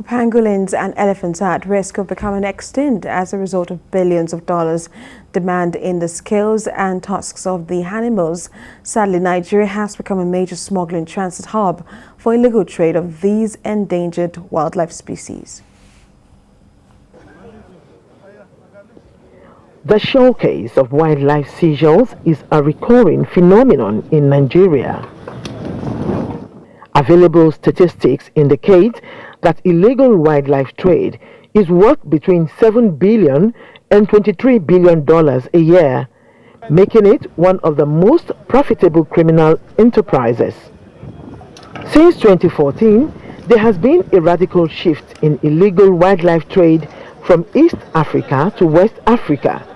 Pangolins and elephants are at risk of becoming extinct as a result of billions of dollars demand in the scales and tusks of the animals. Sadly, Nigeria has become a major smuggling transit hub for illegal trade of these endangered wildlife species. The showcase of wildlife seizures is a recurring phenomenon in Nigeria. Available statistics indicate that illegal wildlife trade is worth between $7 billion and $23 billion a year, making it one of the most profitable criminal enterprises. Since 2014, there has been a radical shift in illegal wildlife trade from East Africa to West Africa,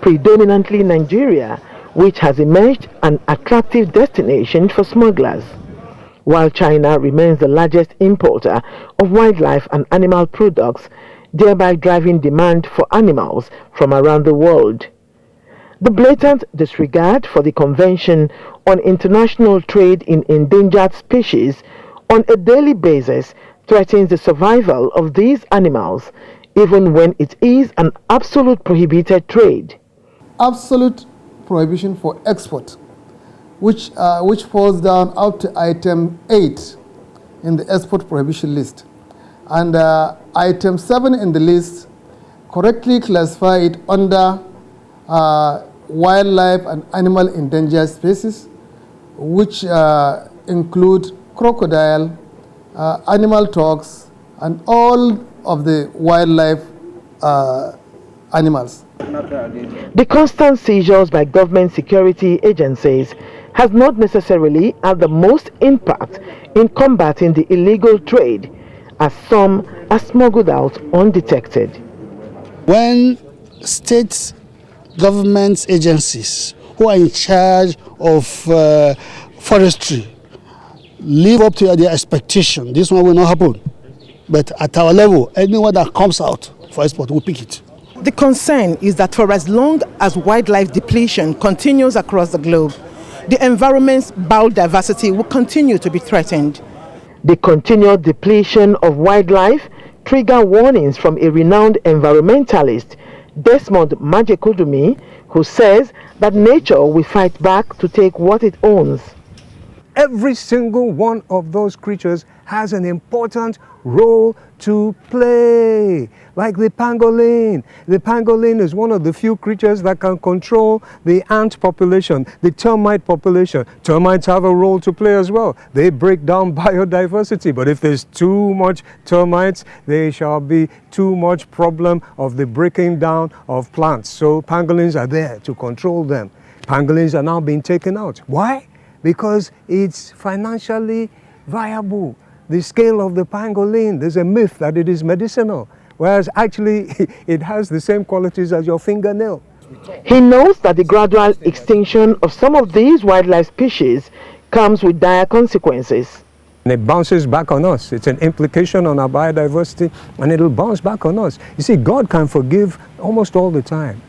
predominantly Nigeria, which has emerged an attractive destination for smugglers. While China remains the largest importer of wildlife and animal products, thereby driving demand for animals from around the world. The blatant disregard for the Convention on International Trade in Endangered Species on a daily basis threatens the survival of these animals, even when it is an absolute prohibited trade. Absolute prohibition for export, which falls down up to item 8 in the export prohibition list. And item 7 in the list correctly classify it under wildlife and animal endangered species, which include crocodile, animal tusks, and all of the wildlife animals. The constant seizures by government security agencies has not necessarily had the most impact in combating the illegal trade, as some are smuggled out undetected. When state government agencies who are in charge of forestry live up to their expectation, this one will not happen. But at our level, anyone that comes out for export will pick it. The concern is that for as long as wildlife depletion continues across the globe, the environment's biodiversity will continue to be threatened. The continued depletion of wildlife trigger warnings from a renowned environmentalist, Desmond Majekodumi, who says that nature will fight back to take what it owns. Every single one of those creatures has an important role to play, like the pangolin. The pangolin is one of the few creatures that can control the ant population, the termite population. Termites have a role to play as well. They break down biodiversity, but if there's too much termites, there shall be too much problem of the breaking down of plants. So pangolins are there to control them. Pangolins are now being taken out. Why? Because it's financially viable. The scale of the pangolin, there's a myth that it is medicinal, whereas actually it has the same qualities as your fingernail. He knows that the gradual extinction of some of these wildlife species comes with dire consequences. And it bounces back on us. It's an implication on our biodiversity, and it'll bounce back on us. You see, God can forgive almost all the time.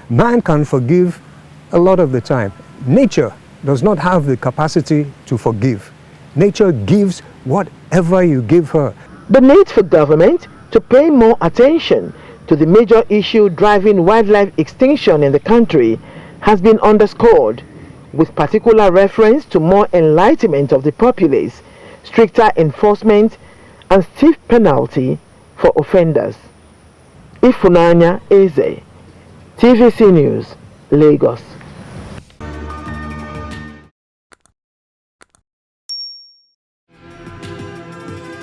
Man can forgive a lot of the time. Nature does not have the capacity to forgive. Nature gives whatever you give her. The need for government to pay more attention to the major issue driving wildlife extinction in the country has been underscored, with particular reference to more enlightenment of the populace, stricter enforcement, and stiff penalty for offenders. Ifunanya Eze, TVC News, Lagos.